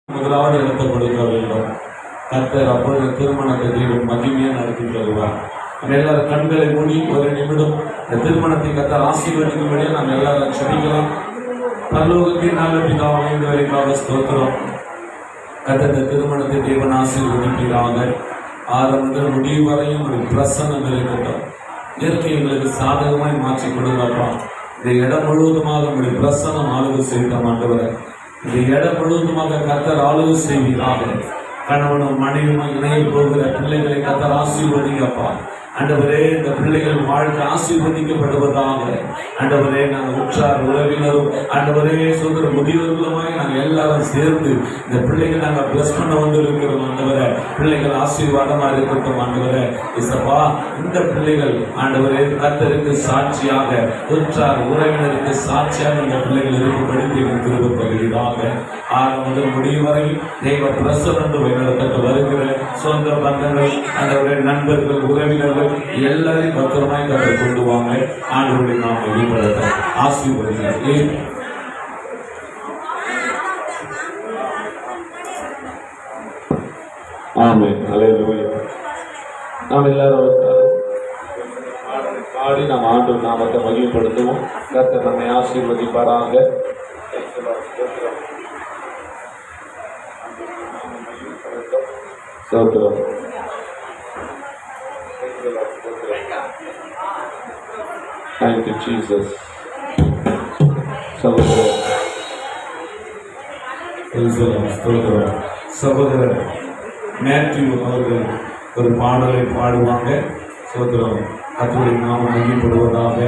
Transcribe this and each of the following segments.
முதலாவது இடத்தை கொடுக்க வேண்டும். கர்த்தர் அப்பொழுது திருமணத்தை தேவன் மகிமையை நடத்தி தருவார். நம்ம எல்லாரும் கண்களை மூடி ஒரு நிமிடம் இந்த திருமணத்தை கர்த்தர் ஆசீர்வதிக்கும்படியே நாம் எல்லாரும் செபிக்கலாம். பரலோகத்தின் நல்ல பிதாவே, இந்த வரைக்காக ஸ்தோத்திரம். கர்த்தர் இந்த திருமணத்தை தேவன் ஆசீர்வதிப்பீராக. ஆரம்ப முதல் முடிவு வரையும் ஒரு பிரசன்னம் இருக்கட்டும். இயற்கை எங்களுக்கு சாதகமாய் மாற்றி கொடுங்கப்பா. இந்த இடம் முழுவதுமாக உங்களுடைய பிரசன்னம் ஆளுகை செய்த மாட்டவரை இந்த இடம் முழுவதுமாக கர்த்தர் ஆளுகை செய்வீராக. கணவனும் மனைவியும் இணைய போகிற பிள்ளைகளை கர்த்தர் ஆசீர்வதிங்கப்பா. ஆண்டவரே, இந்த பிள்ளைகள் வாழ்க்கை ஆசீர்வதிக்கப்படுவதாக. ஆண்டவரே, நாங்கள் உற்றார் உறவினரும் ஆண்டவரே சொல்கிற முதியோர்களுமாய் நாங்கள் எல்லாரும் சேர்ந்து இந்த பிள்ளைகள் நாங்கள் பிளஸ் பண்ண வந்திருக்கிறோம். ஆண்டவரே, பிள்ளைகள் ஆசீர்வாதமா இருக்கட்டும். ஆண்டவரே இசப்பா, இந்த பிள்ளைகள் ஆண்டவரே கர்த்தருக்கு சாட்சியாக, உற்றார் உறவினருக்கு சாட்சியாக இந்த பிள்ளைகள் இருக்கும்படி திருப்பப்படுவதாக. ஆரம்ப முதல் முடிவு வரை தெய்வ பிரசனம் வழிநடத்த வருகிற சொந்த பந்தங்கள் ஆண்டவரே நண்பர்கள் உறவினர்கள் எல்லாரையும் பத்திரமாய் கதை கொண்டு வாங்க. ஆண்டவருடைய நாம் வெளிப்படுத்த ஆசீர்வதிக்கிறேன். ஆமென். அல்லேலூயா. நாம் எல்லாரும் பாடி நாம் ஆண்டவர் நாமத்தை மகிமைப்படுத்துவோம். கர்த்தர் நம்மை ஆசீர்வதிப்பாராக. ஸ்தோத்திரம். Thank you, Jesus. சகோதரர் மேத்யூ அவர்கள் ஒரு பாடலை பாடுவாங்க. சகோதரம் கர்த்தருடைய நாமம் மகிமைப்படுவதாக.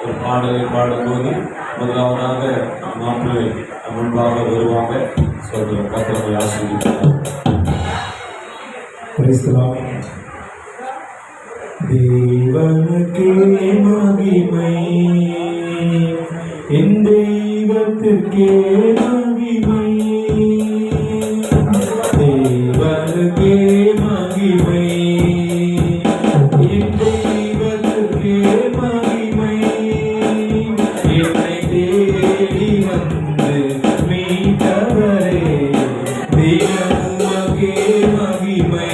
ஒரு பாடலை பாடும்போது முதலாவதாக மாப்பிள்ளை முன்பாக வருவாங்க. சகோதரம் கர்த்தரை ஆசீர்வதிப்பார். தேவனுக்கே மகிமை, என் தெய்வத்திற்கே மகிமை. தேவனுக்கே மகிமை, என் தெய்வத்திற்கே மகிமை. என்னை தேடி வந்து மீட்டவரே, தேவனுக்கே மகிமை.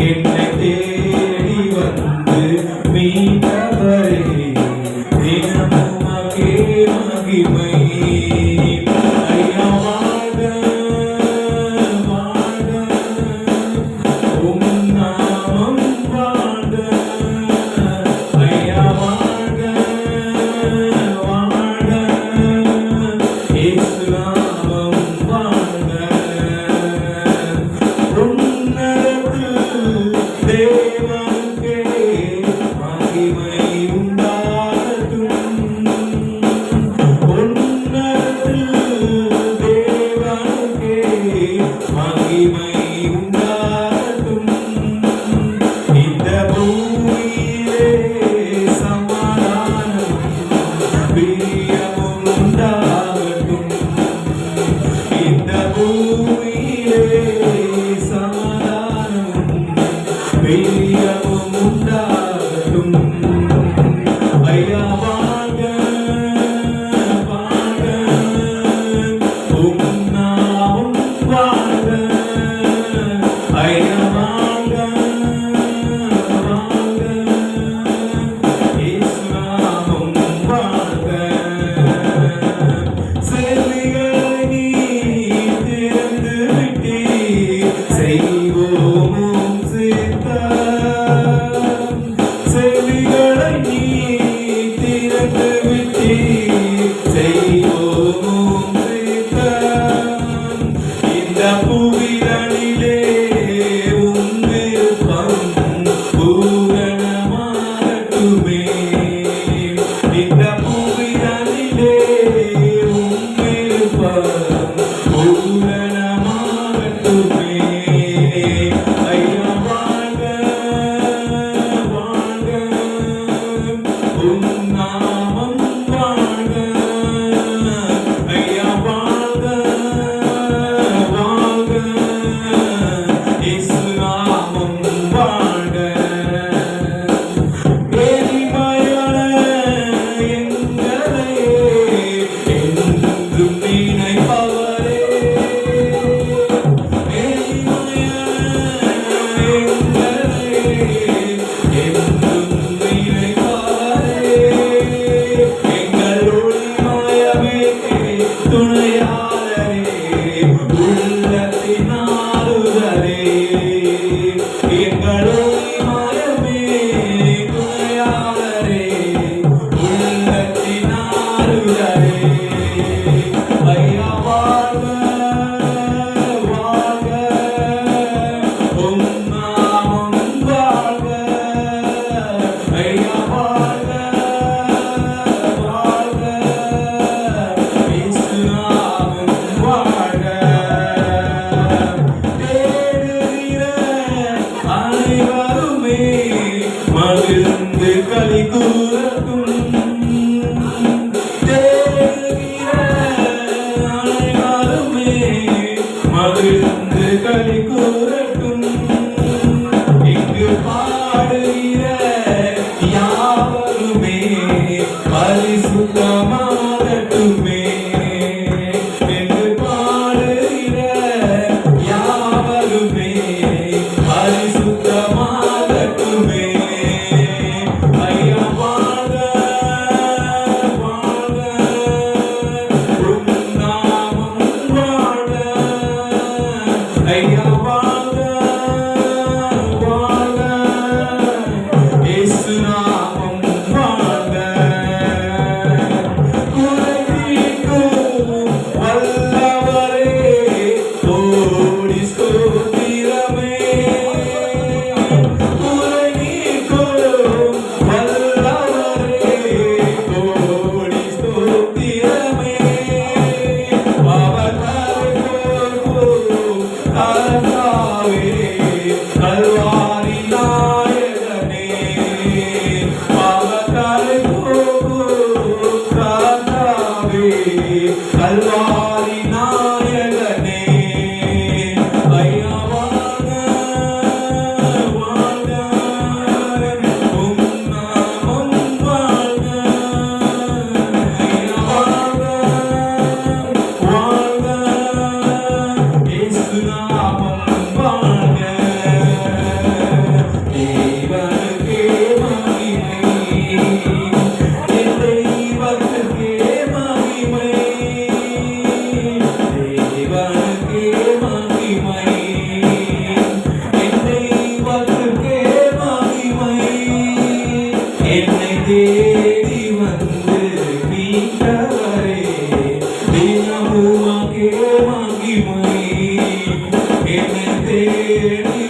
என்னை தேடி வந்து மீட்டவரே, தினமுமக்கே மகிமை. ஐயா வாழ்க வாழ்க, உம் நாமம் வாழ்க. ஐயா வாழ்க வாழ்க, இயேசு நாமம் வாழ்க. தேவனுக்கே மகிமை உண்டாகட்டும். உன்னதத்தில் தேவனுக்கே மகிமை உண்டாகட்டும். இந்த பூமியிலே சமாதானம் பிரியமும் உண்டாகட்டும். இந்த பூமியிலே சமாதானம் பிரியமும் உண்டாகட்டும். ஐயா வாழ்க வாழ்க, உம் நாமம் வாழ்க. ஐயா வாழ்க வாழ்க, இயேசு நாமம் வாழ்க. செல்விகளை நீ திறந்து விட்டீர், செய்வோமும் சித்தம். செல்விகளை நீ திறந்து விட்டீர், செய்வோமும் சித்தம். இந்த புவிதனிலே உம் விருப்பம்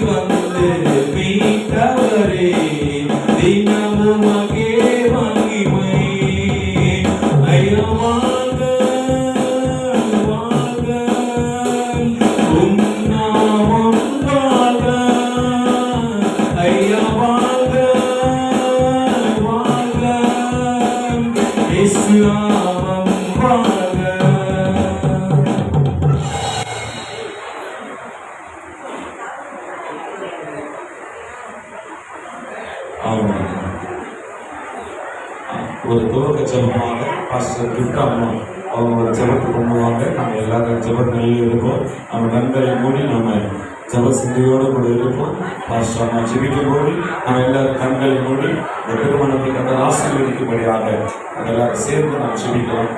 வந்து மீட்டவரே தினமும் அங்கே மகிமை. ஐயா வாழ்க வாழ்க உம் நாமம் வாழ்க. ஐயா வாழ்க வாழ்க இயேசு நாமம் வாழ்க. ஆமாம். ஒரு துவக்க ஜெபமாக பாஸ்டர் கிஃப்ட் அம்மா அவங்க ஒரு ஜெபத்தை பண்ணுவாங்க. நம்ம எல்லாரும் ஜெபங்களில் இருப்போம். நம்ம கண்களை மூடி நம்ம ஜெப சிந்தையோடு கூட இருப்போம். பாஸ்டர் அம்மா ஜெபிக்கும் போது நம்ம எல்லாரும் கண்களை மூடி இந்த திருமணத்தை கர்த்தர் ஆசீர்வதிக்கும்படியாக எல்லாரும் சேர்ந்து நாம் ஜெபிக்கலாம்.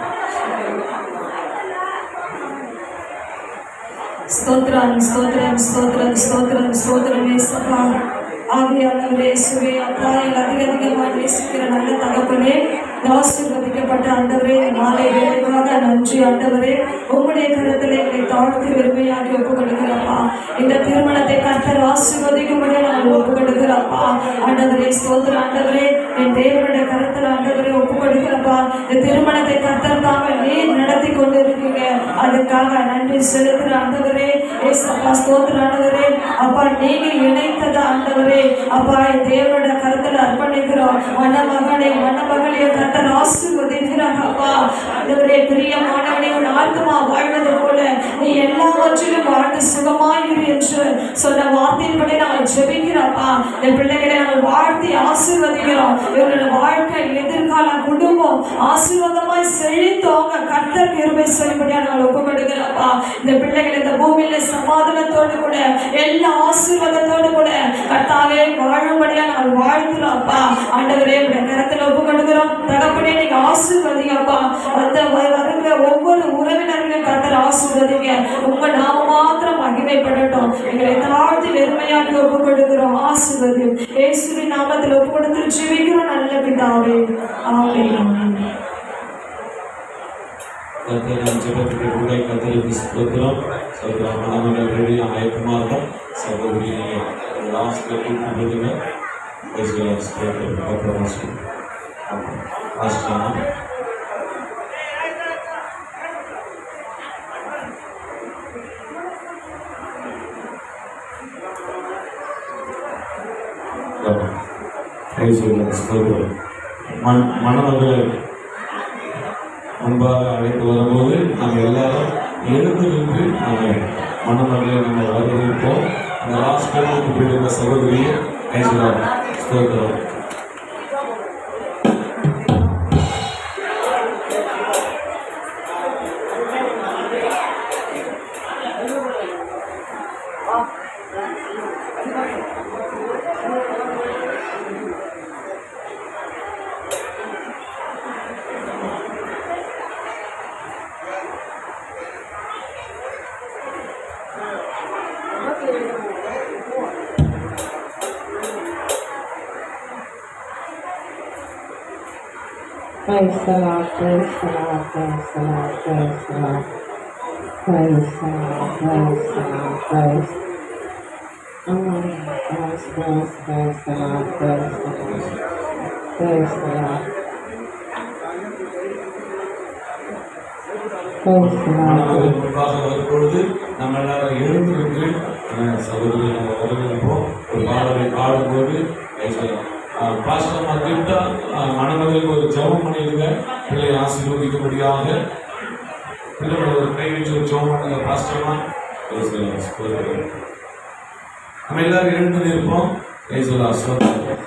ஸ்தோத்திரம் ஸ்தோத்திரம் ஸ்தோத்திரம் ஸ்தோத்திரம் ஸ்தோத்திரம் இயேசுவா. ஆவியானவரே இயேசுவே, அப்பா எங்களை அதிகமாக நேசிக்கிற நல்ல தகப்பனே, ஆசீர்வதிக்கப்பட்ட ஆண்டவரே, மாலை வேலைக்காக நன்றி ஆண்டவரே. உங்களுடைய கருத்தில் எங்களை தாழ்த்தி வெறுமையாகி ஒப்புக் கொடுக்கிறப்பா. இந்த திருமணத்தை கர்த்தர் ஆசீர்வதிக்கும்படியே நாங்கள் ஒப்புக் கொடுக்கிறப்பா. ஆண்டவரே ஸ்தோத்திரம் ஆண்டவரே, என் தேவனுடைய கருத்தில் ஆண்டவரே ஒப்புக் கொடுக்கிறப்பா. இந்த திருமணத்தை கர்த்தர் தாங்க நீர் நடத்தி கொண்டு இருக்கீங்க. அதுக்காக நன்றி செலுத்துகிற ஆண்டவரே ஏசப்பா. ஸ்தோத்திரம் ஆண்டவரே. அப்பா நீங்க இணைத்தது ஆண்டவரே. அப்பா என் தேவனுடைய கருத்தில் அர்ப்பணிக்கிறோம். மணமகனை மணமகளையோ கர்த்தர் ஆசீர்வதிக்கிறாங்க அப்பா. ஆண்டவரே பிரியமானவனே, உன் ஆத்மா வாழ்வது போல நீ எல்லாவற்றிலும் வாழ்ந்து சுகமாயிரு என்று சொன்ன வார்த்தையின்படி நாங்கள் ஜெபிக்கிறோம்ப்பா. என் பிள்ளைகளை நாங்கள் வாழ்த்தி ஆசீர்வதிக்கிறோம். இவர்களோட வாழ்க்கை எதிர்கால குடும்பம் ஆசீர்வாதமாய் செழித்தோங்க கர்த்தர் கிருபை செய்யும்படியா நாங்கள் ஒப்புக்கொடுக்கிறோம்ப்பா. இந்த பிள்ளைகள் இந்த பூமியில சமாதானத்தோடு கூட எல்லா ஆசீர்வாதத்தோடு கூட கர்த்தாவே வாழும்படியா நாங்கள் வாழ்த்துறோம்ப்பா. ஆண்டவரே உடைய கரத்தில் ஒப்புக்கொடுக்கிறோம். தகப்பனே நீங்க ஆசீர்வதிங்கப்பா. அந்த வருகிற ஒவ்வொரு உறவினர்களையும் கர்த்தர் ஆசீர்வதிங்க. உங்க நாம மாத்திரம் மகிமைப்படட்டும். எங்களை தாழ்த்தி வெறுமையாக ஒப்புக் கொடுக்கிறோம். ஆசீர்வதியும் இயேசுவின் நாமத்தில் ஒப்புக் கொடுத்து ஜெபிக்கிறோம் நல்ல பிதாவே. ஆமென். கர்த்தர் ஜெபத்துக்கு கூட கர்த்தருக்கு ஸ்தோத்திரம். சகோதரர் மணமகள் ரெடி ஆயத்தமாக சகோதரி லாஸ்ட்ல கூப்பிடுங்க. ஸ்தோத்திரம் அப்புறமா ஆஸ்டாமா மணமகளை முன்பாக அழைத்து வரும்போது நம்ம எல்லாரும் எழுந்து நின்று நம்ம மணமகளை நம்ம வரவேற்போம். அந்த லாஸ்ட் கூப்பிட்டு சகோதரியை கைசலாம். ஸ்தோத்திரம். Praise the Lord, praise the Lord, praise the Lord, praise the Lord. Praise the Lord, praise the Lord, praise. Praise, praise, praise the Lord, praise the Lord. Praise the Lord. Praise the Lord. முன்பாக வரும்பொழுது நம்ம எல்லாரும் எழுந்து நின்று சகோதரி நம்ம வரவேற்போம். ஒரு பாடலை பாடும்போது பாஸ்டர் கிஃப்டா மணமகளுக்கு ஒரு ஜெபம் பண்ணிடுங்க. பிள்ளையை ஆசீர்வதிக்கும்படியாக பிள்ளைகளை ஒரு கை வச்சு ஒரு ஜெபம் பண்ணுங்க. பாஸ்டர்மா நம்ம எல்லாரும் எழுந்து நிற்போம்.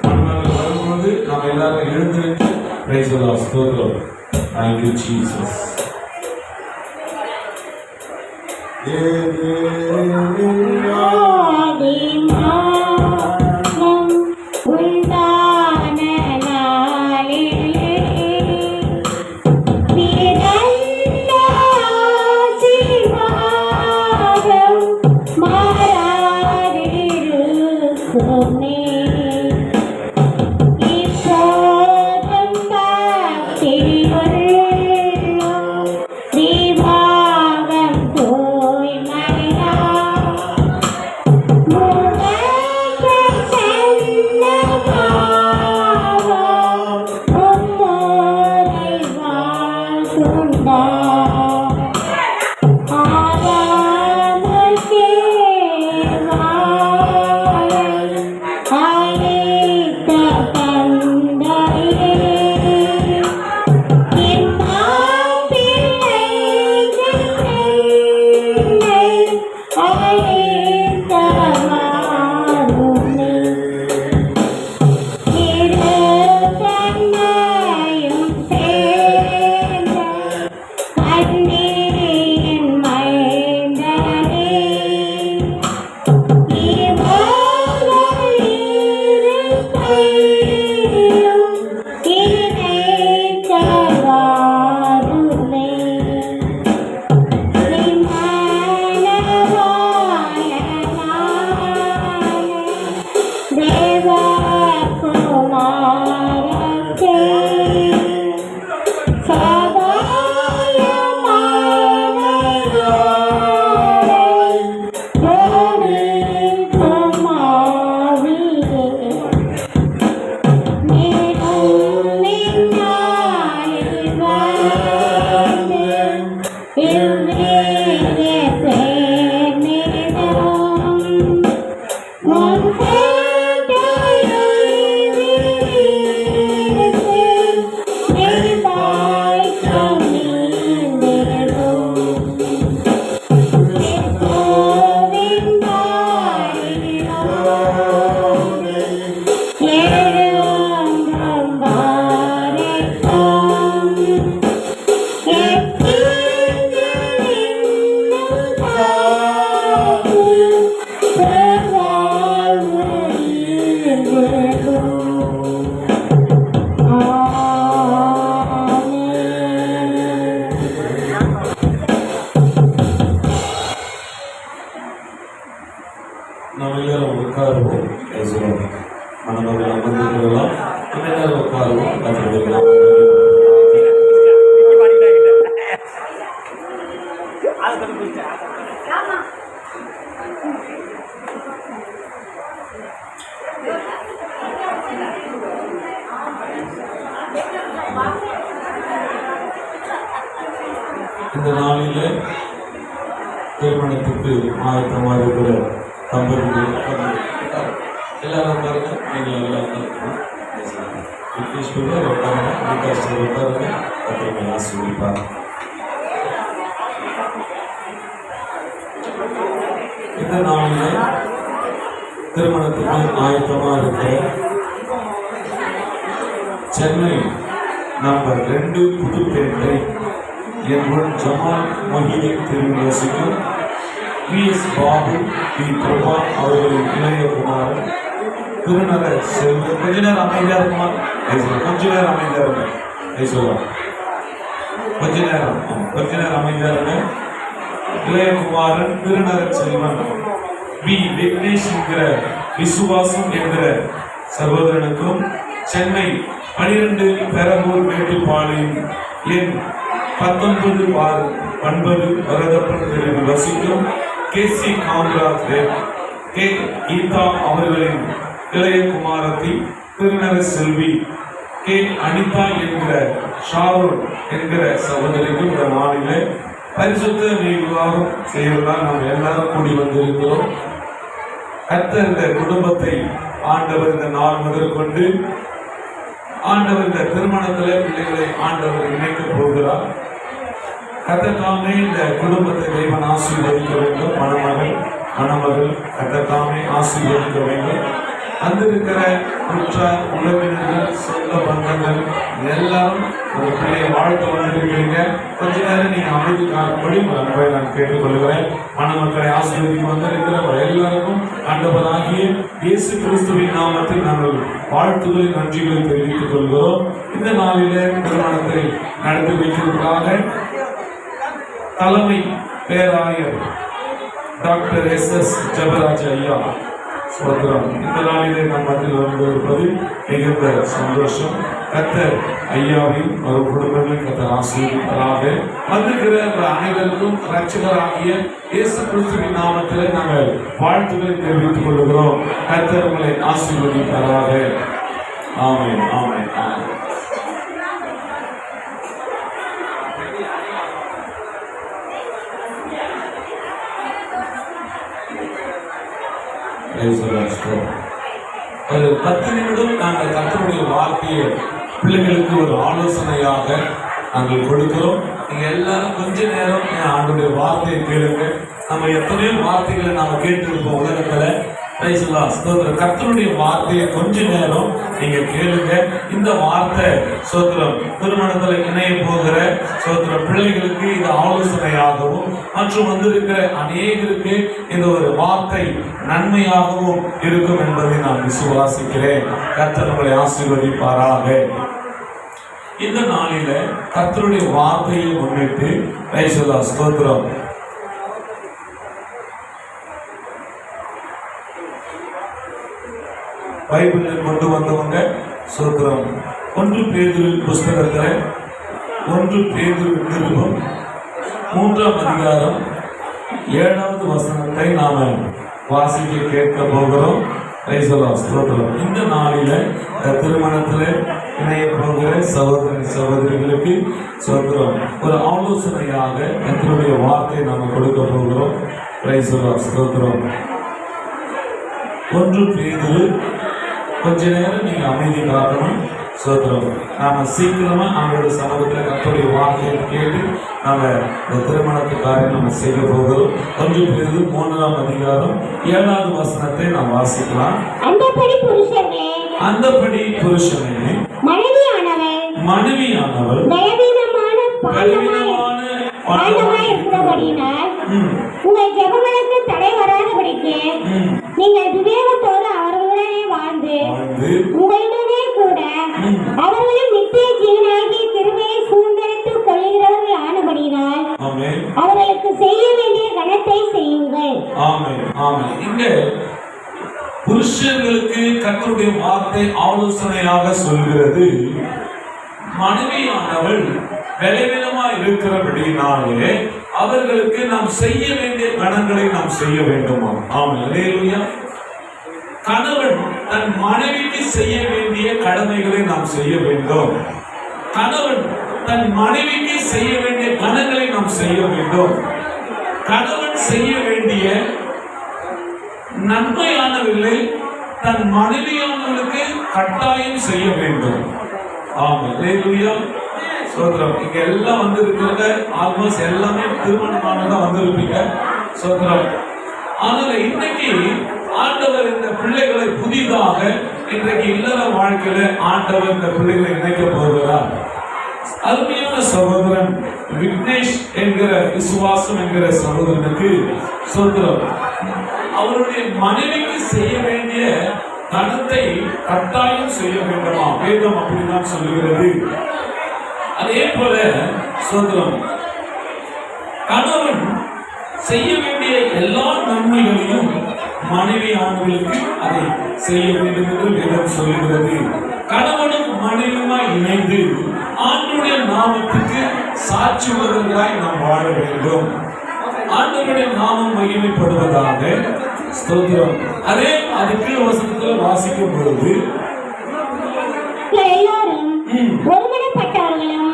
மணமகள் வரும்போது நம்ம எல்லாரும் எழுந்து நின்று பிரைஸ் தி லார்ட். ஸ்தோத்திரம். Thank you Jesus. Bye. பாடுவோம். மனமகள் அமர்ந்துக்கலாம். நம்ம எல்லாரும் உட்காருவோம். கர்த்தருடைய இந்த நாளில திருமணத்துக்கு ஆயத்தமாக இருக்கிற தம்பதிகள் எல்லாரும் பாருங்க. நீங்கள் எல்லாம் உட்காருங்க. ஆசிரியப்பாங்க. இந்த நாளில திருமணத்துக்கு ஆயத்தமாக இருக்கிற சென்னை நம்பர் 2 புதுப்பேட்டை என்பது ஜமால் மகிழி திருவிழாசிக்கும் PS பாபு பி பிரபா அவர்களின் இளையகுமாரன் திருநர செல்வம். கொஞ்ச நேரம் அமைதியா இருக்குமா? கொஞ்ச நேரம் அமைதியா இருக்கு. சொல்லுவாங்க கொஞ்ச நேரம் அமைதியா இருங்க. இளையகுமாரன் திருநர செல்வன் பி விக்னேஷ் என்கிற விசுவாசம் என்கிற சகோதரனுக்கும் சென்னை 12 பெரம்பூர் மேட்டுப்பாளையம் எண் 19/9 வரதப்பன் தெருவில் வசிக்கும் KC காமராஜ் கே கீதா அவர்களின் இளைய குமாரத்தி திருநர செல்வி கே அனிதா என்கிற ஷாரோன் என்கிற சகோதரிக்கும் இந்த நாளிலே பரிசுத்த விவாகம் செய்வதால் நாம் எல்லாரும் கூடி வந்திருக்கிறோம். கர்த்தர் இந்த குடும்பத்தை ஆண்டவர் இந்த நாள் முதற்கொண்டு ஆண்டவர் இந்த திருமணத்தில் பிள்ளைகளை ஆண்டவர் இணைக்க போகிறார். கர்த்தர் இந்த குடும்பத்தை தெய்வன் ஆசீர்வதிக்க வேண்டும். மணமகள் கர்த்தர் ஆசீர்வதிக்க வேண்டும். வந்திருக்கிற உற்றார் உறவினர்கள் சொந்த பந்தங்கள் எல்லாரும் ஒரு பிள்ளையை வாழ்த்து வந்திருக்கிறீங்க. கொஞ்ச நேரம் நீங்க அமைதி காக்கும்படி அன்பை நான் கேட்டுக்கொள்கிறேன். மணமக்களை ஆசீர்வதிக்க வந்திருக்கிற எல்லாருக்கும் ஆண்டவராகிய இயேசு கிறிஸ்துவின் நாமத்தில் நாங்கள் வாழ்த்துக்களை நன்றிகளை தெரிவித்துக் கொள்கிறோம். இந்த நாளிலே திருமணத்தை நடத்தி வைக்கிறதுக்காக தலைமை பேராயர் டாக்டர் SS ஜெபராஜ் ஐயா சோதரம் இந்த நாளிலே நம் மத்தியில் வந்திருப்பது மிகுந்த சந்தோஷம். கர்த்தர் ஐயாவையும் ஒரு குடும்பங்களை கர்த்தர் ஆசீர்வதிப்பதாக. வந்திருக்கிற அனைவருக்கும் இரட்சகராகிய இயேசு கிறிஸ்துவின் நாமத்தில் நாங்கள் வாழ்த்துக்களை தெரிவித்துக் கொள்கிறோம். கர்த்தர் உங்களை ஆசீர்வதிப்பதாக. ஆமென், ஆமென், ஆமென். ஒரு 10 நிமிடம் நாங்கள் கர்த்தருடைய வார்த்தையை பிள்ளைகளுக்கு ஒரு ஆலோசனையாக நாங்கள் கொடுக்கிறோம். நீங்க எல்லாரும் கொஞ்ச நேரம் ஆண்டுடைய வார்த்தையை கேளுங்க. நம்ம எத்தனையோ வார்த்தைகளை நாம கேட்டிருப்போம் உலகத்துல. கர்த்தருடைய வார்த்தையை கொஞ்ச நேரம் நீங்க கேளுங்க. இந்த வார்த்தை சோத்திரம் திருமணத்துல இணைய போகிற சோத்திரம் பிள்ளைகளுக்கு இது ஆலோசனையாகவும் மற்றும் வந்திருக்கிற அநேகருக்கு இந்த ஒரு வார்த்தை நன்மையாகவும் இருக்கும் என்பதை நான் விசுவாசிக்கிறேன். கர்த்தர் உங்களை ஆசீர்வதிப்பாராக. இந்த நாளில கர்த்தருடைய வார்த்தையை முன்னிட்டு ஸ்தோத்திரம் பைபிளில் கொண்டு வந்தவங்க சோத்திரம் 1 பேதுரு புஸ்தகத்தில் 1 பேதுரு நிருபம் 3ஆம் அதிகாரம் 7வது வசனத்தை நாம வாசிக்க கேட்க போகிறோம். ஸ்தோத்திரம். இந்த நாளில திருமணத்தில் இணைய போகிற சகோதரிகளுக்கு சோத்திரம் ஒரு ஆலோசனையாக கர்த்தருடைய வார்த்தை நாம கொடுக்க போகிறோம். ஸ்தோத்திரம். 1 பேதுரு கொஞ்ச நேரம் நீங்க அமைதி காக்கணும். சோதரம் நாம சீக்கிரமா அவங்களோட சமூகத்துல கர்த்தருடைய வார்த்தையை கேட்டு நாம இந்த திருமணத்துக்காக நம்ம செய்ய போகிறோம். 1 பேதுரு 3ஆம் அதிகாரம் 7வது வசனத்தை நாம் வாசிக்கலாம். அந்தபடி புருஷனே மனைவியானவள் உங்கள் ஜெபங்களுக்கு தடை வராதபடிக்கு நீங்கள் விவேகத்தோடு அவர்களுடனே வாழ்ந்து உங்களுடனே கூட அவர்களும் நித்திய ஜீவனாகிய கிருபையை சுதந்திரித்துக் கொள்கிறவர்கள் ஆனபடியினால் அவர்களுக்கு செய்ய வேண்டிய கணத்தை செய்யுங்கள். இங்க புருஷ புருஷர்களுக்கு கர்த்தருடைய வார்த்தை ஆலோசனையாக சொல்கிறது, மனைவியானவள் பலவீனமா இருக்கிறபடினாலே அவர்களுக்கு நாம் செய்ய வேண்டிய கடன்களை நாம் செய்ய வேண்டுமா? ஆமென். அல்லேலூயா. கணவன் தன் மனைவிக்கு செய்ய வேண்டிய கடமைகளை நாம் செய்ய வேண்டும். கணவன் தன் மனைவிக்கு செய்ய வேண்டிய கடன்களை நாம் செய்ய வேண்டும். கணவன் செய்ய வேண்டிய நன்மையானவர்களை தன் மனைவியானவர்களுக்கு கட்டாயம் செய்ய வேண்டும். ஆமென். அல்லேலூயா. சோதரம். இங்க எல்லாம் வந்து இருக்கிறத ஆல்மோஸ்ட் எல்லாமே திருமணமானதான் வந்திருப்பீங்க. சோதரம். ஆனால் இன்னைக்கு ஆண்டவர் இந்த பிள்ளைகளை புதிதாக இன்றைக்கு இல்லற வாழ்க்கையில ஆண்டவர் இந்த பிள்ளைகளை இணைக்க போகிறார். அருமையான சகோதரன் விக்னேஷ் என்கிற விசுவாசம் என்கிற சகோதரனுக்கு சோதரம், அவருடைய மனைவிக்கு செய்ய வேண்டிய கணத்தை கட்டாயம் செய்ய வேண்டுமா? வேதம் அப்படிதான் சொல்லுகிறது. அதே போல சோதரம், கணவன் செய்ய வேண்டிய எல்லா நன்மைகளையும் மனைவியானவர்களுக்கு அதை செய்ய வேண்டும் என்று வேதம் சொல்லுகிறது. கணவனும் மனைவியுமாய் இணைந்து ஆண்டவருடைய நாமத்துக்கு சாட்சியுள்ளவர்களாய் நாம் வாழ வேண்டும். ஆண்டவருடைய நாமம் மகிமைப்படுவதாக. ஸ்தோத்திரம். அதே அதுக்கு வசனத்தில் வாசிக்கும் பொழுது எல்லாரும் ஒருமனப்பட்டவர்களும்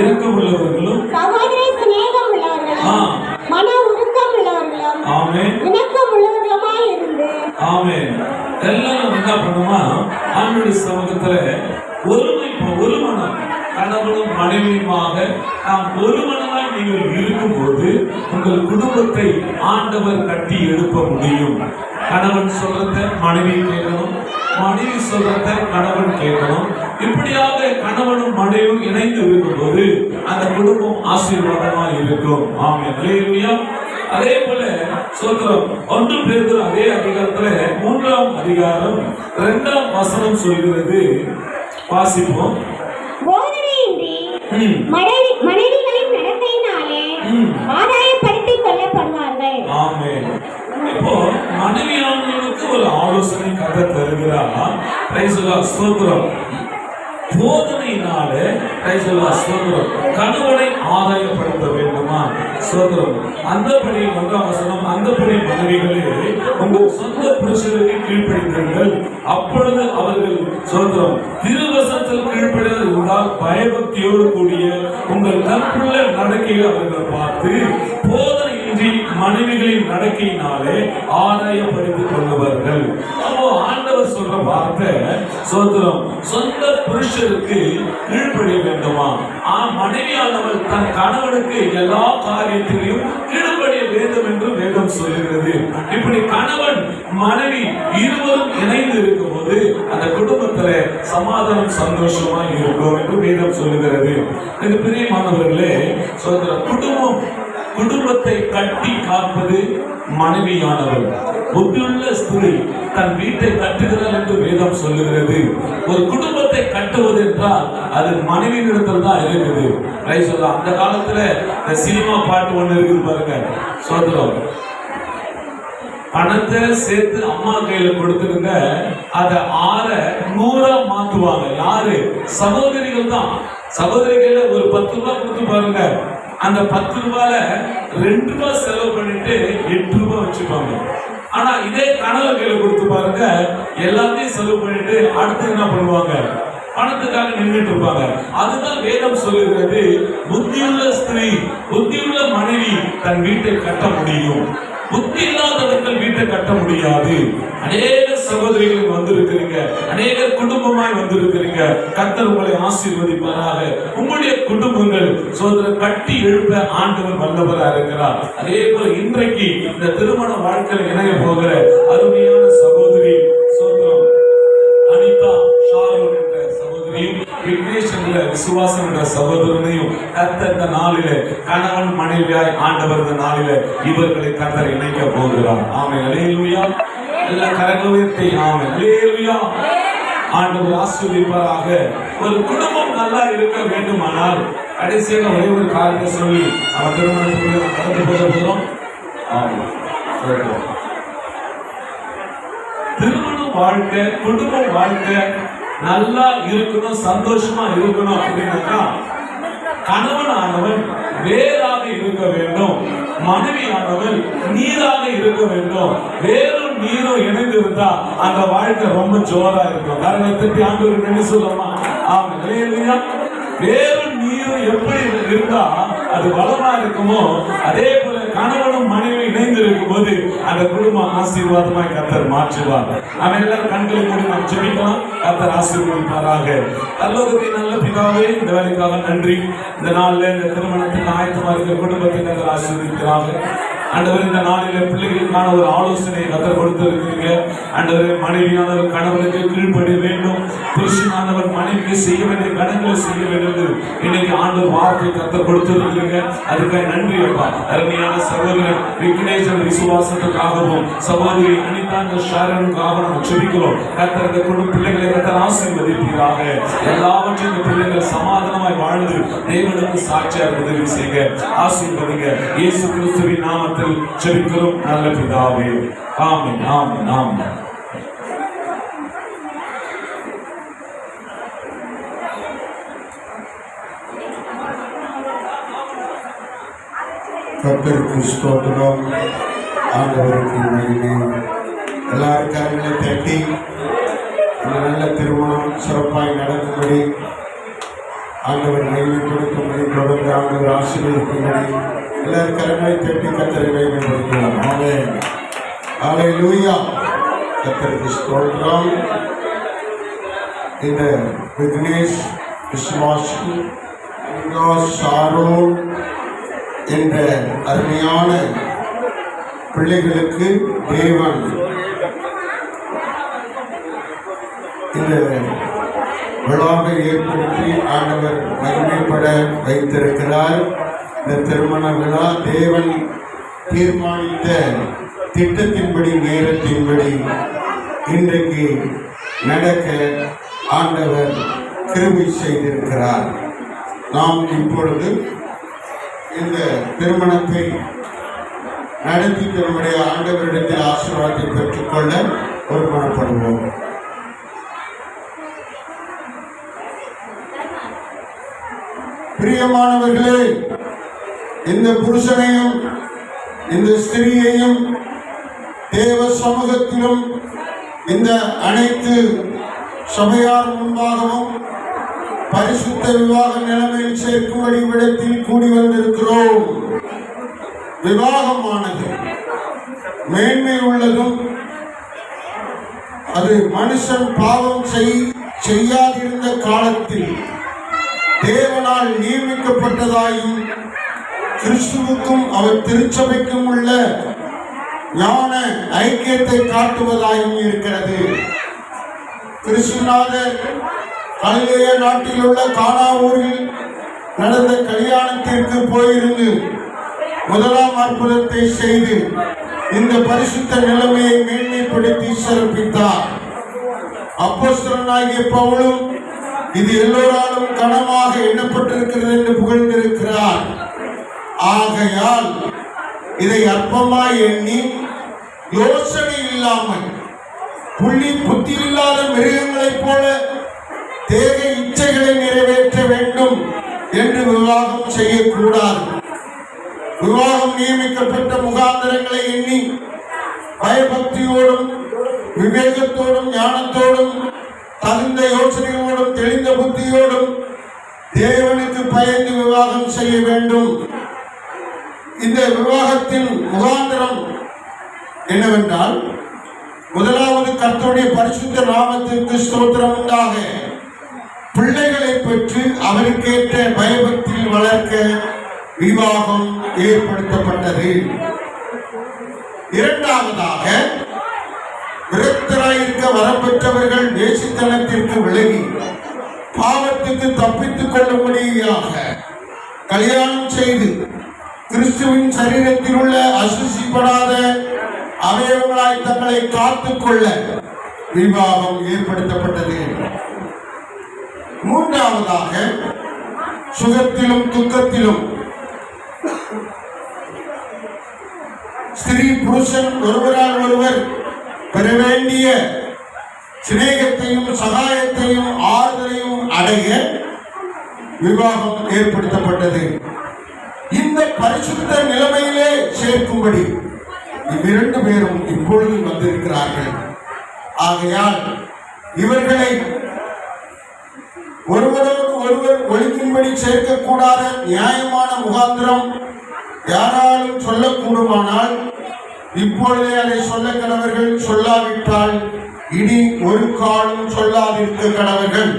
இரக்கமுள்ளவர்களும் சகோதர சிநேகம் உள்ளவர்களும் மன உருக்கம் உள்ளவர்களும் இணக்கம் உள்ளவர்களுமாய் இருந்து ஆமென். எல்லாம் என்ன பண்ணுமா? ஆண்டவருடைய சமூகத்துல ஒரு மனம், கணவனும் மனைவியுமாக நாம் ஒரு மனமாய் நீங்கள் இருக்கும்போது உங்கள் குடும்பத்தை ஆண்டவர் கட்டி எழுப்ப முடியும். கணவன் சொல்றத மனைவி கேட்கணும், மனைவி சொல்றத கணவன் கேட்கணும். இப்படியாக கணவனும் மனைவியும் இணைந்து இருக்கும்போது அந்த குடும்பம் ஆசீர்வாதமாக இருக்கும். ஆமென். அல்லேலூயா. அதே போல சோத்திரம் 1 பேதுரு அதே அதிகாரத்துல 3ஆம் அதிகாரம் 2ஆம் வசனம் சொல்கிறது. வாசிப்போம். போதனையின்றி மனைவிகளின் நடத்தையினாலே ஆதாயப்படுத்திக் கொள்ளப்படுவார்கள். ஆமென். இப்போ மனைவியானவர்களுக்கு ஒரு ஆலோசனை கதை தருகிறார். Praise the Lord. ஸ்தோத்திரம். போதனையினாலே பிரைஸ் தி லார்ட். ஸ்தோத்திரம். கணவனை ஆதாயப்படுத்த வேண்டுமா? ஸ்தோத்திரம். அந்தபடி 1ஆம் வசனம், அந்தபடி மனைவிகளே உங்கள் சொந்த புருஷருக்கு கீழ்ப்படிந்தீர்கள், அப்பொழுது அவர்கள் ஸ்தோத்திரம் திருவசனத்தில் கீழ்ப்படிதல் இருந்தால் பயபக்தியோடு கூடிய உங்கள் கற்புள்ள நடக்கையை அவர்கள் பார்த்து போதனையின்றி மனைவிகளின் நடக்கையினாலே ஆதாயப்படுத்திக் கொள்ளுவார்கள். அப்போ ஆண்டவர் சொல்ற வார்த்தை சோதரம், சொந்த புருஷருக்கு கீழ்ப்படிய வேண்டுமா? மனைவியானவள் தன் கணவனுக்கு எல்லா காரியத்திலையும் கீழ்ப்படிய வேண்டும் என்று வேதம் சொல்லுகிறது. இப்படி கணவன் மனைவி இருவரும் இணைந்து இருக்கும் போது அந்த குடும்பத்துல சமாதானம் சந்தோஷமா இருக்கும் என்று வேதம் சொல்லுகிறது. இது பிரியமானவர்களே, சோதரம், குடும்பத்தை கட்டி காப்பது மனைவியானவள். புத்தியுள்ள ஸ்திரீ தன் வீட்டை கட்டுகிறாள் என்று வேதம் சொல்லுகிறது. ஒரு குடும்பத்தை கட்டுவது என்றால் அது மனைவியிடத்தில் தான் இருக்குது. அந்த காலத்துல இந்த சினிமா பாட்டு ஒண்ணு இருக்குது பாருங்க. சோதரம், பணத்தை சேர்த்து அம்மா கையில கொடுத்துருங்க, அத 100 மாத்துவாங்க. யாரு? சகோதரிகள் தான். சகோதரிகள் ஒரு 10 ரூபாய் கொடுத்து பாருங்க, அந்த 10 ரூபாயில 2 ரூபாய் செலவு பண்ணிட்டு 8 ரூபாய் வச்சுப்பாங்க. ஆனா இதே கணவர் கையில கொடுத்து பாருங்க, எல்லாத்தையும் செலவு பண்ணிட்டு அடுத்து என்ன பண்ணுவாங்க? பணத்துக்காக நின்றுட்டு இருப்பாங்க. அதுதான் வேதம் சொல்லுகிறது. புத்தியுள்ள ஸ்திரீ, புத்தியுள்ள மனைவி தன் வீட்டை கட்ட முடியும். புத்தி இல்லாதவர்கள் வீட்டை கட்ட முடியாது. அநேக சகோதரிகள் வந்திருக்கிறீங்க, அநேக குடும்பமாய் வந்திருக்கிறீங்க. கர்த்தர் உங்களை ஆசீர்வதிப்பாராக. உங்களுடைய குடும்பங்கள் சோதனை கட்டி எழுப்ப ஆண்டவர் வல்லவராக இருக்கிறார். அதே போல இன்றைக்கு இந்த திருமண வாழ்க்கையில் இணைய போகிற அருமையான சகோதரி சோதரம் அனிதா ஷாரோன் என்ற சகோதரியும் விக்னேஷ் என்ற விசுவாசம் என்ற சகோதரனையும் கர்த்தர் இந்த நாளிலே கணவன் மனைவியாய் ஆண்டவர் இந்த நாளிலே இவர்களை கர்த்தர் இணைக்க போகிறார். ஆமென். அல்லேலூயா. எல்லா கரங்களும் ஆமென். அல்லேலூயா. ஆண்டவர் ஆசீர்வதிப்பாராக. ஒரு குடும்பம் நல்லா இருக்க வேண்டுமானால் கடைசியாக ஒரே ஒரு காரியத்தை சொல்லி அவர் திருமணத்துக்கு கடந்து போக போகிறோம். ஆமாம். திருமண வாழ்க்கை, குடும்ப வாழ்க்கை நல்லா இருக்கணும், சந்தோஷமா இருக்கணும் அப்படின்னாக்கா கணவனானவன் வேறாக இருக்க வேண்டும், மனைவியானவன் நீராக இருக்க வேண்டும். வேறும் நீரும் இணைந்திருந்தா அந்த வாழ்க்கை ரொம்ப ஜோரா இருக்கும். காரணத்துக்கு ஆண்டவர் என்ன சொல்லுமா? ஆமா, வேறும் நீரும் எப்படி இருந்தா அது பலமா இருக்குமோ, அதே போல கணவனும் மனைவி இணைந்து இருக்கும் போது அந்த குடும்பம் ஆசீர்வாதமாய் கர்த்தர் மாற்றுவார். அவன் எல்லாரும் கண்களை மூடி நாம் ஜெபிக்கலாம். கர்த்தர் ஆசீர்வதிப்பாராக. பரலோகத்தின் நல்ல பிதாவே, இந்த வேலைக்காக நன்றி. இந்த நாளில் இந்த திருமணத்துக்கு ஆயத்தமா இருக்கிற குடும்பத்தை கர்த்தர் ஆசீர்வதிக்கிறாங்க. ஆண்டவர், இந்த நாளில பிள்ளைகளுக்கான ஒரு ஆலோசனை கர்த்தர் கொடுத்திருக்கிறீங்க. ஆண்டவர், மனைவியானவர் கணவனுக்கு கீழ்ப்படிய வேண்டும், புருஷனானவர் மனைவிக்கு செய்ய வேண்டிய கடன்களை செய்ய வேண்டும். இன்னைக்கு ஆண்டவர் வார்த்தை கர்த்தர் கொடுத்திருக்கிறீங்க. அதுக்காக நன்றி அப்பா. அருமையான சகோதரர் விக்னேஸ்வரர் விசுவாசத்துக்காகவும் சகோதரி அனிதா ஷாரனுக்காக நம்ம ஜெபிக்கிறோம். கர்த்தர் இந்த குடும்ப பிள்ளைகளை கர்த்தர் ஆசீர்வதிப்பீராக. எல்லாவற்றையும் இந்த பிள்ளைகள் சமாதானமாய் வாழ்ந்து தேவனுக்கு சாட்சியாக உதவி செய்ய ஆசீர்வதிங்க. இயேசு கிறிஸ்துவின் நாமத்தில் ஜெபிக்கிறோம் நல்ல பிதாவே. ஆமென், ஆமென், ஆமென். கர்த்தருக்கு ஸ்தோத்திரம். ஆண்டவருக்கு மகிமை. எல்லாரும் கரங்களை தட்டி இந்த நல்ல திருமணம் சிறப்பாய் நடக்கும்படி, ஆண்டவர் மகிமைப்படுத்தும்படி, தொடர்ந்து ஆண்டவர் ஆசீர்வதிக்கும்படி எல்லாரும் கரங்களை தட்டி கர்த்தரை மகிமைப்படுத்தலாம். ஆமென், ஹல்லேலூயா. கர்த்தருக்கு ஸ்தோத்திரம். இந்த விக்னேஷ், விஸ்வாசி, ஷாரோன் என்ற அருமையான பிள்ளைகளுக்கு தேவன் இந்த விழாவை ஏற்படுத்தி ஆண்டவர் மகிமைப்பட வைத்திருக்கிறார். இந்த திருமண விழா தேவன் தீர்மானித்த திட்டத்தின்படி, நேரத்தின்படி இன்றைக்கு நடக்க ஆண்டவர் கிருபை செய்திருக்கிறார். நாம் இப்பொழுது இந்த திருமணத்தை நடத்தி தன்னுடைய ஆண்டவரிடத்தில் ஆசீர்வாதத்தை பெற்றுக்கொள்ள ஒருமனப்படுவோம். பிரியமானவர்களே, இந்த புருஷனையும் இந்த ஸ்திரீயையும் தேவ சமூகத்திலும் இந்த அனைத்து சபையார் முன்பாகவும் பரிசுத்த விவாக நிலைமையில் சேர்க்கும்படி விடத்தில் கூடி வந்திருக்கிறோம். விவாகமானது மேன்மை உள்ளதும், அது மனுஷன் பாவம் செய்யாதிருந்த காலத்தில் தேவனால் நியமிக்கப்பட்டதாயும், கிறிஸ்துவுக்கும் அவர் திருச்சபைக்கும் உள்ள ஞான ஐக்கியத்தை காட்டுவதாயும் இருக்கிறது. கிறிஸ்துநாதர் கலிலேய நாட்டில் உள்ள கானா ஊரில் நடந்த கல்யாணத்திற்கு போயிருந்து முதலாம் அற்புதத்தை செய்து இந்த பரிசுத்த நிலைமையை மேன்மைப்படுத்தி சிறப்பித்தார். அப்போஸ்தலனாகிய பவுலும் இது எல்லோராலும் கனமாக எண்ணப்பட்டிருக்கிறது என்று புகழ்ந்திருக்கிறார். ஆகையால் இதை அற்பமாய் எண்ணி யோசனை இல்லாமல் புத்தி இல்லாத மிருகங்களைப் போல தேக இச்சைகளை நிறைவேற்ற வேண்டும் என்று விவாகம் செய்யக்கூடாது. விவாகம் நியமிக்கப்பட்ட முகாந்திரங்களை எண்ணி பயபக்தியோடும் விவேகத்தோடும் ஞானத்தோடும் தகுந்த யோசனையோடும் தெளிந்த புத்தியோடும் தேவனுக்கு பயந்து விவாகம் செய்ய வேண்டும். இந்த விவாகத்தின் முகாந்திரம் என்னவென்றால், முதலாவது கர்த்தருடைய பரிசுத்த நாமத்திற்கு ஸ்தோத்திரம் உண்டாக பிள்ளைகளை பெற்று அவருக்கேற்ற பயபக்தியில் வளர்க்க விவாகம் ஏற்படுத்தப்பட்டது. இரண்டாவதாக, விரக்தராயிருக்க வரப்பெற்றவர்கள் வேசித்தனத்திற்கு விலகி பாவத்துக்கு தப்பித்துக் கொள்ளும்படியாக கல்யாணம் செய்து கிறிஸ்துவின் சரீரத்தில் உள்ள அசுசிப்படாத அவயவங்களாய் தங்களை காத்துக் கொள்ள விவாகம் ஏற்படுத்தப்பட்டது. மூன்றாவதாக, சுகத்திலும் துக்கத்திலும் ஸ்திரீ புருஷன் ஒருவரால் ஒருவர் பெற வேண்டிய சிநேகத்தையும் சகாயத்தையும் ஆறுதலையும் அடைய விவாகம் ஏற்படுத்தப்பட்டது. இந்த பரிசுத்த நிலைமையிலே சேர்க்கும்படி இவ்விரண்டு பேரும் இப்பொழுது வந்திருக்கிறார்கள். ஆகையால் இவர்களை ஒருவரோடு ஒருவர் ஒழுங்கின்படி சேர்க்கக்கூடாத நியாயமான முகாந்திரம் யாராலும் சொல்லக்கூடுமானால் இப்பொழுதே அதை சொல்ல கடவர்கள், சொல்லாவிட்டால் இனி ஒரு காலம் சொல்லாதிருக்க கடவர்கள்.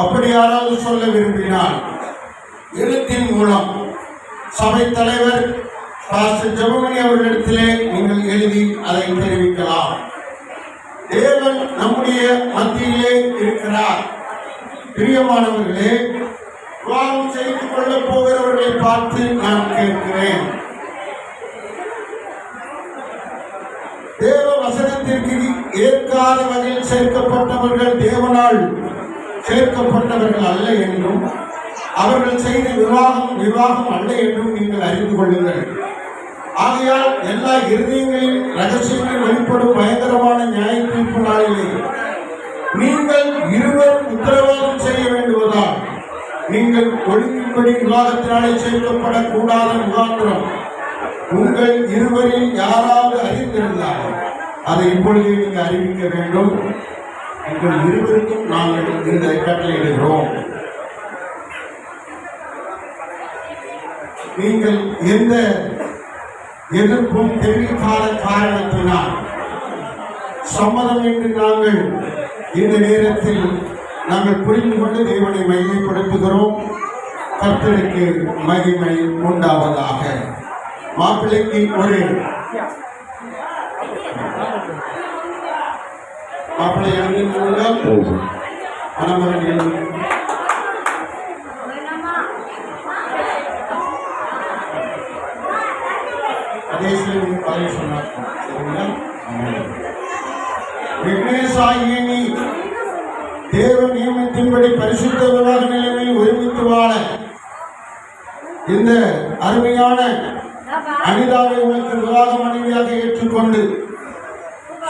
அப்படி யாராவது சொல்ல விரும்பினால் எழுத்தின் மூலம் சபை தலைவர் பாஸ்டர் ஜெபமணி அவர்களிடத்திலே நீங்கள் எழுதி அதை தெரிவிக்கலாம். தேவன் நம்முடைய மத்தியிலே இருக்கிறார். பிரியமானவர்களே, விவாகம் செய்து கொள்ளப் போகிறவர்களை பார்த்து நான் கேட்கிறேன், தேவ வசனத்திற்கு ஏற்காத வகையில் சேர்க்கப்பட்டவர்கள் தேவனால் சேர்க்கப்பட்டவர்கள் அல்ல என்றும், அவர்கள் செய்த விவாகம் அல்ல என்றும் நீங்கள் அறிந்து கொள்ளுங்கள். ஆகையால் எல்லா இருதயங்களின் ரகசியங்கள் வெளிப்படும் பயங்கரமான நியாய தீர்ப்பு நாளிலே நீங்கள் இருவரும் உத்தரவாதம் செய்ய வேண்டுவதால் நீங்கள் ஒழுங்கின்படி விவாகத்தினாலே சேர்க்கப்படக்கூடாத முகாந்திரம் உங்கள் இருவரில் யாராவது அறிந்திருந்தால் அதை இப்பொழுதே நீங்கள் அறிவிக்க வேண்டும். உங்கள் இருவருக்கும் நாங்கள் இந்த கட்டளையிடுகிறோம். நீங்கள் எந்த எதிர்ப்பும் தெரிவிக்காத காரணத்தினால் சம்மதம் என்று நாங்கள் இந்த நேரத்தில் நாங்கள் புரிந்து கொண்டு தேவனை மகிமைப்படுத்துகிறோம். கர்த்தருக்கு மகிமை உண்டாவதாக. மாப்பிள்ளைக்கு ஒரு மாப்பிள்ளை எழுதி மணமகன் எழுதி விக்னேஷாகிய நீ தேவ நியமத்தின்படி பரிசுத்த விவாக நிலைமையில் ஒருமித்து வாழ இந்த அருமையான அனிதாவை உனக்கு விவாக மனைவியாக ஏற்றுக்கொண்டு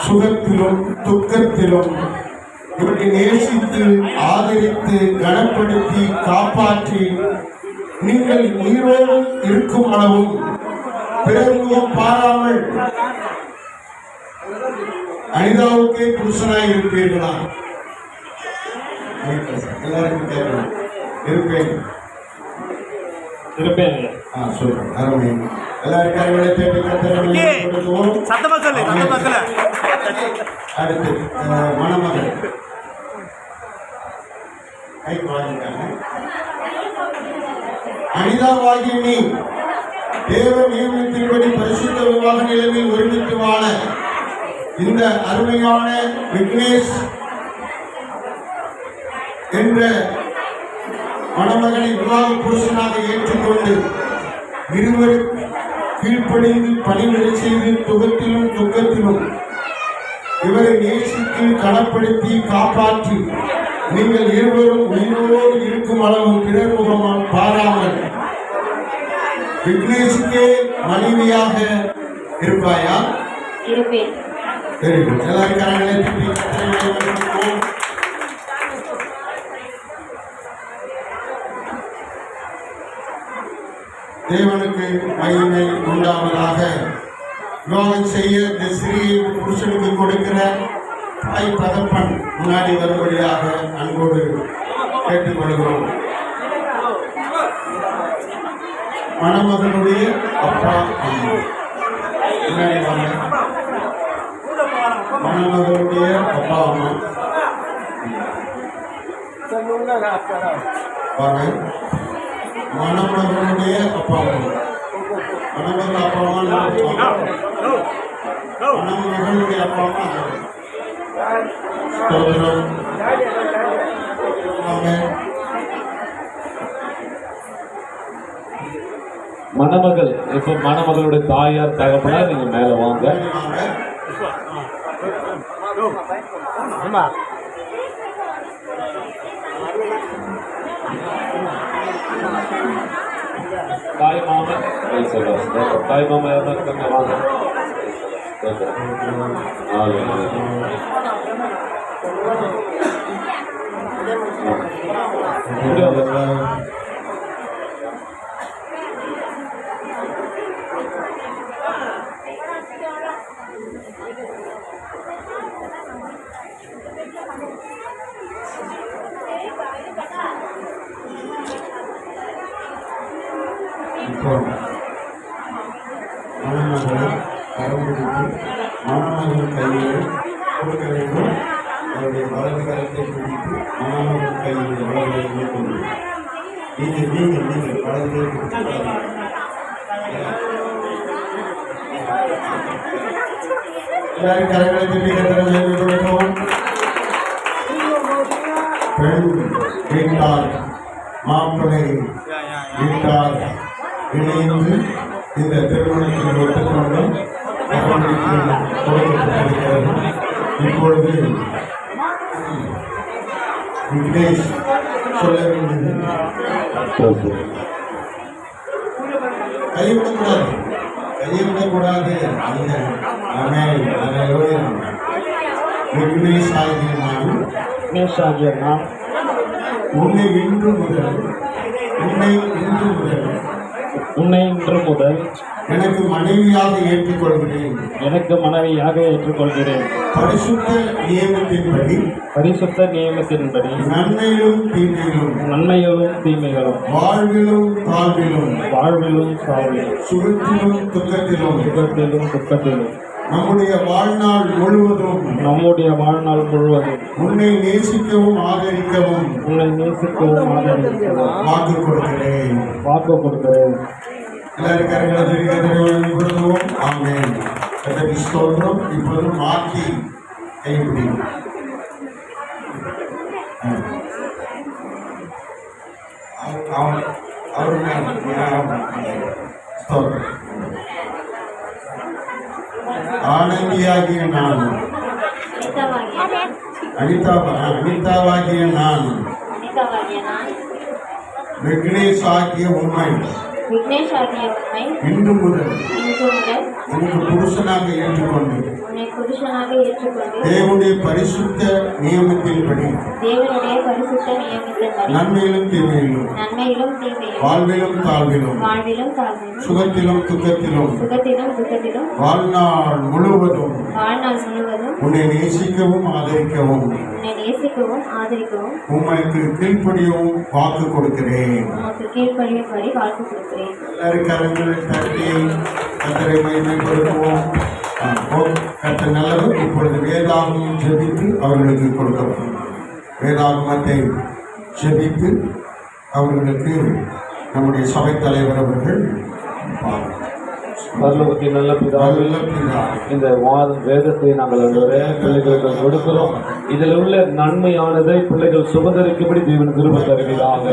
சுகத்திலும் துக்கத்திலும் இவற்றை நேசித்து ஆதரித்து கனப்படுத்தி காப்பாற்றி நீங்கள் உயிரோடு இருக்கும் அளவும் பிறர் முகம் பாராமல் அனிதாவுக்கே புருஷனாய் இருப்பீர்களா? எல்லாருக்கும் கேட்கணும். இருப்பேன் சொல்றேன். அருமை. எல்லாரும் கரங்களை தட்டி கர்த்தரை சத்தமா சொல்லு. அடுத்து மணமகள் கைக்கு வாங்கிட்டாங்க. அனிதாவாகி நீ தேவ நியமத்தின்படி பரிசுத்த விவாக நிலைமையில் ஒருமித்து வாழ இந்த அருமையான விக்னேஷ் என்ற மணமகனை விவாக புருஷனாக ஏற்றுக்கொண்டு இருவரும் கீழ்ப்படிந்து பணிவிடை செய்து துகத்திலும் துக்கத்திலும் இவரை நேசித்து கனப்படுத்தி காப்பாற்றி நீங்கள் இருவரும் உயிரோடு இருக்கும் அளவும் பிறர் முகமாக பாராமல் விக்னேஷுக்கே மனைவியாக இருப்பாயா? இருப்பேன். Very good. எல்லாரும் கரங்களை தட்டி தேவனுக்கு மகிமை உண்டாவதாக. விவாகம் செய்ய இந்த சிறிய புருஷனுக்கு கொடுக்கிற தாய் தகப்பன் முன்னாடி வரும்படியாக அன்போடு கேட்டுக்கொள்கிறோம். மணமகனுடைய அப்பா அம்மா முன்னாடி வாங்க. மணமகனுடைய அப்பா அம்மா வாங்க. மணமகனுடைய அப்பா அம்மா மணமகள் அப்பா அம்மா மணமகளுடைய அப்பா அம்மா ஸ்தோத்திரம். மணமகள் இப்ப மணமகளுடைய தாயார் தகப்பனார் நீங்க மேல வாங்க. தாய் மாமன் தாய் மாமா யாரும் வாங்க. இப்போ மணமகளை கரம் பிடித்து மணமகள் கையில் கொடுக்க வேண்டும். அவருடைய வலது கரத்தை பிடித்து மணமகள் கையில் வலது கொண்டு நீங்கள் வலது கை பிடித்து எல்லாரும் கரங்களை திருப்பி கொடுக்கவும். பெண் வீட்டார் மாப்பிள்ளை வீட்டார் இணைந்து இந்த திருமணத்தில் ஒத்துக்கொண்டு கொடுக்கப்பட்டிருக்கிறது. இப்பொழுது விக்னேஷ் சொல்ல வேண்டியது கைவிடக்கூடாது. விக்னேஷ் ஆகிய நான் உன்னை இன்று முதல் எனக்கு மனைவியாக ஏற்றுக்கொள்கிறேன். பரிசுத்த நியமத்தின்படி நன்மையிலும் தீமைகளும் வாழ்விலும் சுகத்திலும் துக்கத்திலும் நம்முடைய வாழ்நாள் முழுவதும் உன்னை நேசிக்கவும் ஆதரிக்கவும் வாக்கு கொடுக்கிறேன். எல்லாரும் கரங்களை கொடுக்கவும். ஆமென். ஸ்தோத்திரம். இப்போது மாற்றி கைப்பிடிக்கும். ஆனந்தியாகிய நான் அனிதாவாகிய நான் விக்னேஷ் ஆகிய உண்மை இன்று முதல் உனக்கு புருஷனாக ஏற்றுக்கொண்டு தேவனுடைய பரிசுத்த நியமத்தின்படி நன்மையிலும் தீமையிலும் வாழ்விலும் தாழ்விலும் சுகத்திலும் துக்கத்திலும் வாழ்நாள் முழுவதும் உன்னை நேசிக்கவும் ஆதரிக்கவும் உண்மைக்கு கீழ்ப்படியவும் வாக்கு கொடுக்கிறேன். எல்லாரும் கரங்களை தட்டி கர்த்தரை மகிமைப்படுத்துவோம். கர்த்தர் நல்லவர். இப்பொழுது வேதாகமம் ஜெபித்து அவர்களுக்கு கொடுக்கப்படும். வேதாகமத்தை ஜெபித்து அவர்களுக்கு நம்முடைய சபை தலைவர் அவர்கள் பரலோகத்தின் நல்ல பிதாவே, இந்த வேதத்தை நாங்கள் பிள்ளைகளுக்கு கொடுக்கிறோம். இதில் உள்ள நன்மையானதை பிள்ளைகள் சுதந்திரிக்கும்படி தேவன் கிருபை தருகிறாங்க.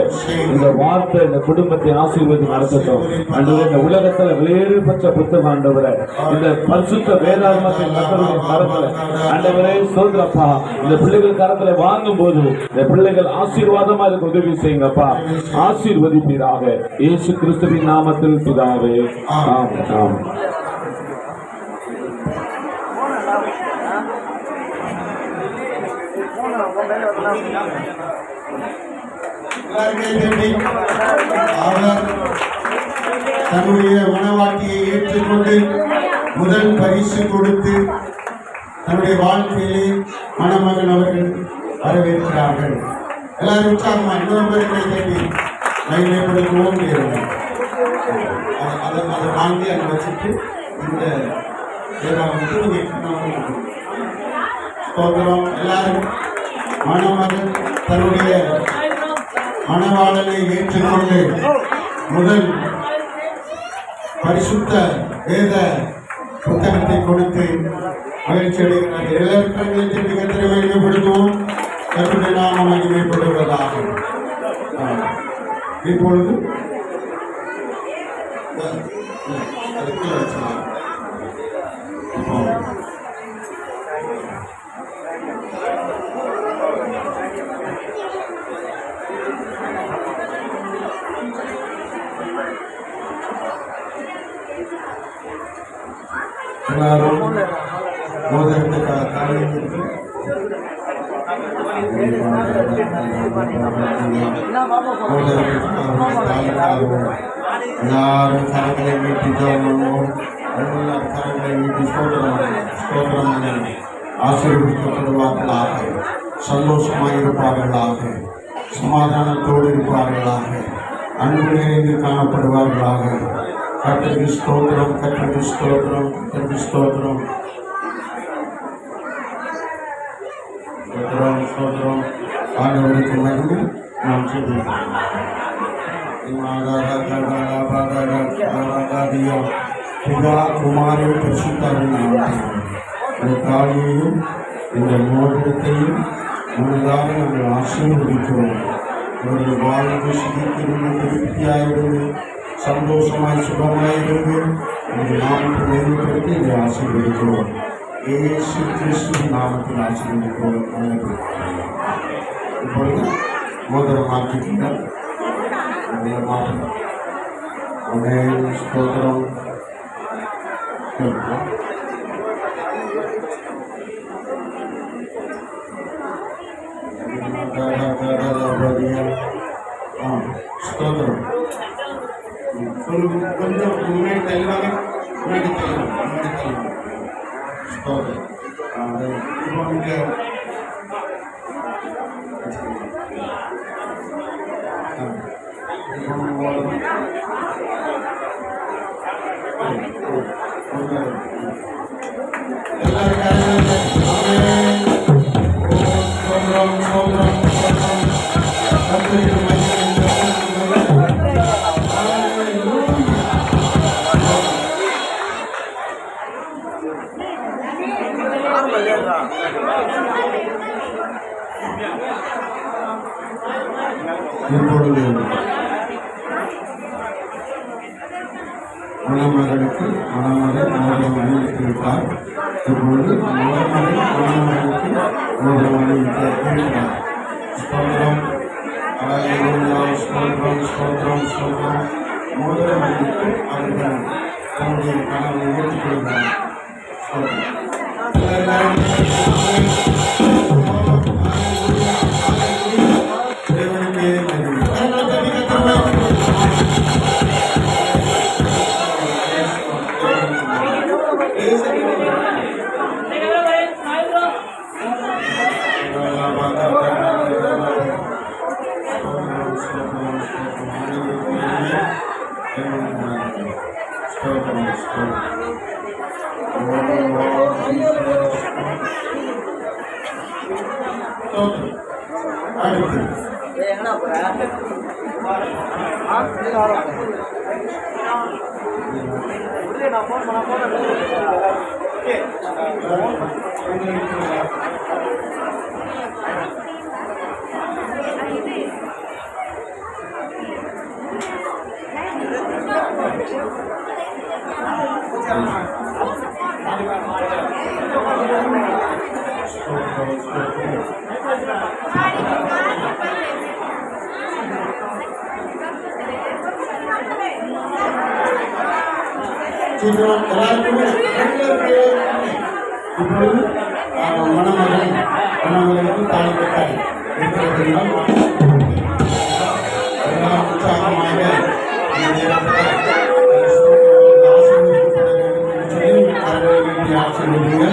இந்த வார்த்தை இந்த குடும்பத்தை ஆசீர்வதி நடத்தட்டும். ஆண்டவரே, இந்த உலகத்துல வேறுபட்ட புத்தகம் ஆண்டவரே, இந்த பரிசுத்த வேதாகமத்தின் கர்த்தருடைய கரத்துல ஆண்டவரே சோதரப்பா, இந்த பிள்ளைகள் கரத்துல வாங்கும் போது இந்த பிள்ளைகள் ஆசீர்வாதமா இருக்க உதவி செய்யுங்கப்பா. ஆசீர்வதிப்பீராக இயேசு கிறிஸ்துவின் நாமத்தில் பிதாவே. ஆமென். அவர் தன்னுடைய மனவாட்டியை ஏற்றுக்கொண்டு முதல் பரிசு கொடுத்து தன்னுடைய வாழ்க்கையிலே மணமகன் அவர்கள் வரவேற்கிறார்கள். எல்லாரும் உற்சாகமா இன்னொரு பேரை கேட்டு மகிமைப்படுத்துவோம். அதை வாங்கி அதை வச்சுட்டு இந்த ஸ்தோத்திரம். எல்லாரும் மணமகன் தன்னுடைய மணவாளனை ஏற்றுக்கொண்டு முதல் பரிசுத்த வேத புத்தகத்தை கொடுத்து மகிழ்ச்சி அடைகிறார்கள். எல்லாருக்கும் கர்த்தரை மகிமைப்படுத்துவோம். கர்த்தருடைய நாமம் மகிமைப்படுவதாக. இப்பொழுது எல்லாரும் எல்லாரும் கரங்களை மீட்டி ஜெபம் பண்ணுவோம். எல்லாரும் கரங்களை மீட்டி ஸ்தோத்திரம் ஆசீர்வதிக்கப்படுவார்களாக, சந்தோஷமாக இருப்பார்களாக, சமாதானத்தோடு இருப்பார்களாக, அன்பு நிறைந்து காணப்படுவார்களாக. கர்த்தருக்கு ஸ்தோத்திரம், கர்த்தருக்கு ஸ்தோத்திரம், கர்த்தருக்கு ஸ்தோத்திரம். ஸ்தோத்திரம், ஸ்தோத்திரம். ஆண்டவருக்கு மகிமை. நாம் ஜெபிப்போம். பிதா குமாரி பரிசுத்தாவின் காலையையும் இந்த மோதிரத்தையும் முன்னதாக நாங்கள் ஆசீர்வதிக்கிறோம். அவர்கள் வாழ்வு சுகித்திருந்து திருப்தியாயிருந்து சந்தோஷமாய் சுகமாயிருந்து உங்கள் நாமத்தை மேம்படுத்தி இதை ஆசீர்வதிக்கிறோம். இயேசு கிறிஸ்துவின் நாமத்தில் ஆசீர்வதிக்கிறோம். இப்பொழுது மோதிரம் மாற்றிக்கிட்டால் ஸ்தோத்திரம். ஸ்தோத்திரம். கொஞ்சம் முன்னாடி தள்ளுவாங்க, முன்னாடி தள்ளுவாங்க. ஸ்தோத்திரம். இப்போ இங்கே இப்பொழுது மணமகளுக்கு மணமகள் மோதிரம் அணிவித்திருக்கிறார். இப்பொழுது மணமகள் மணமகளுக்கு மோதிரம் அணிவித்திருக்கிறார். ஸ்தோத்திரம். ஸ்தோத்திரம், ஸ்தோத்திரம், ஸ்தோத்திரம். மோதிரம் அணிவித்து அவர்கள் தன்னுடைய கணவனை ஏற்றுக்கொள்கிறார். மணமகளுக்கு தாலி கட்டாய் உற்சாகமாக ஆசீர்வதிங்க.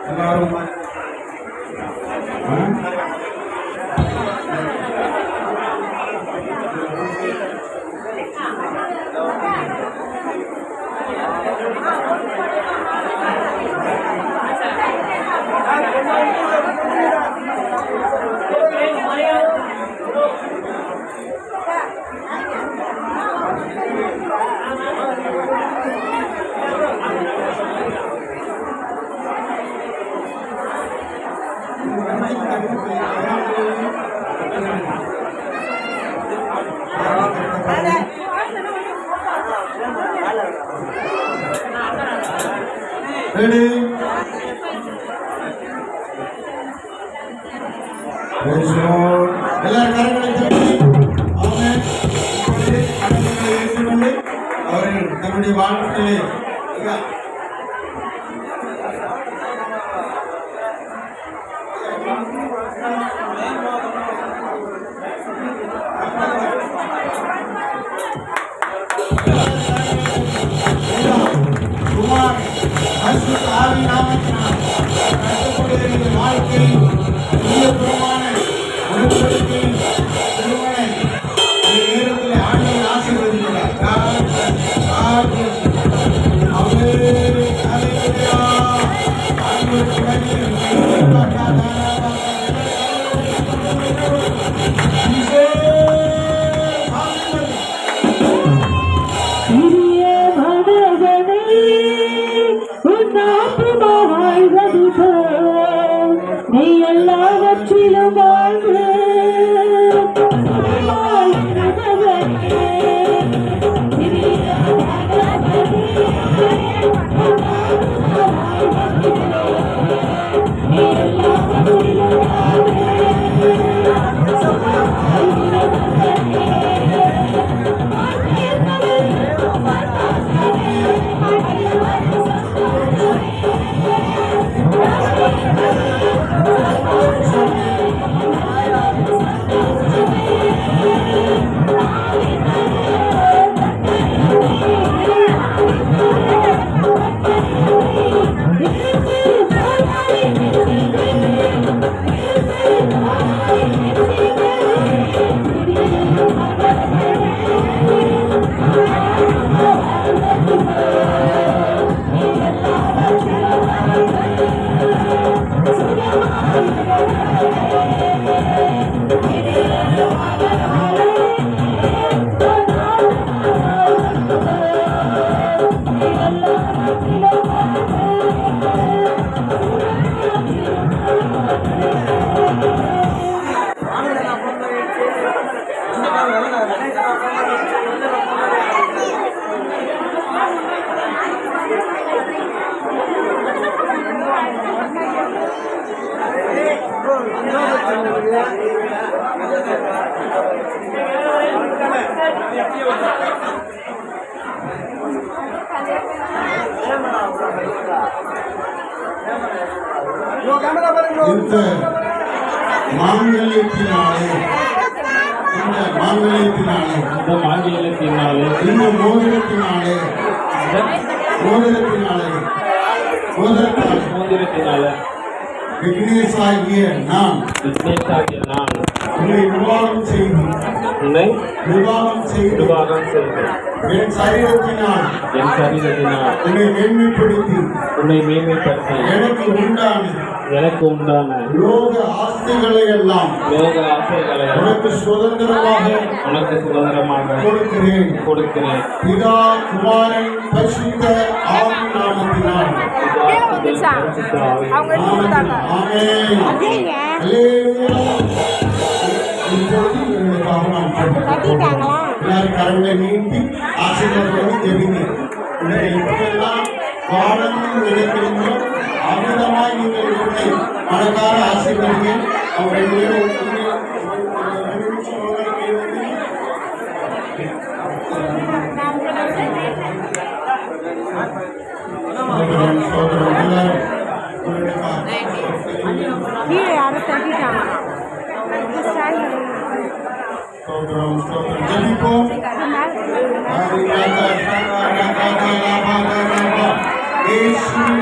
எல்லாரும் Ready? Praise Lord. எல்லாரும் கரங்களை தட்டி ஆமென். கடவுளை ஏற்றுக்கொண்டு அவர்கள் தன்னுடைய வாழ்க்கையிலே குமார் பரிசுத்த ஆவி நாமத்தினால் நடத்தக்கூடிய இந்த வாழ்க்கை புதியபுரமான உடன்படிக்கையின் திருமண இந்த நேரத்தில் ஆண்டவர் ஆசீர்வதிக்கிறார். God bless you. Amen. Hallelujah. ஆண்டவருக்கு நன்றி. நீ எல்லாவற்றிலும் வாழ்ந்து இந்த மாங்கல்யத்தினாலே இந்த மோதிரத்தினாலே விக்னேஷாகிய நான் உன்னை விவாகம் செய்து என் சரீரத்தினால் உன்னை மேன்மைப்படுத்தி எனக்கு உண்டான லோக ஆஸ்திகளை எல்லாம் உனக்கு சுதந்திரமாக கொடுக்கிறேன். பிதா குமாரன் பரிசுத்த ஆவி நாமத்தினால். ஆமென். இப்பொழுது இவர்களுக்காக நாம் எல்லாரும் கரங்களை நீட்டி ஆசீர்வாதம் ஜெபிங்க. இப்பெல்லாம் வாழணும்னு நினைக்கிறீங்களோ அமிதமாய் நீங்கள் இவர்களை மனதார ஆசீர்வதிங்க. அவங்க 2 பேரும் ஜெபிப்போம்.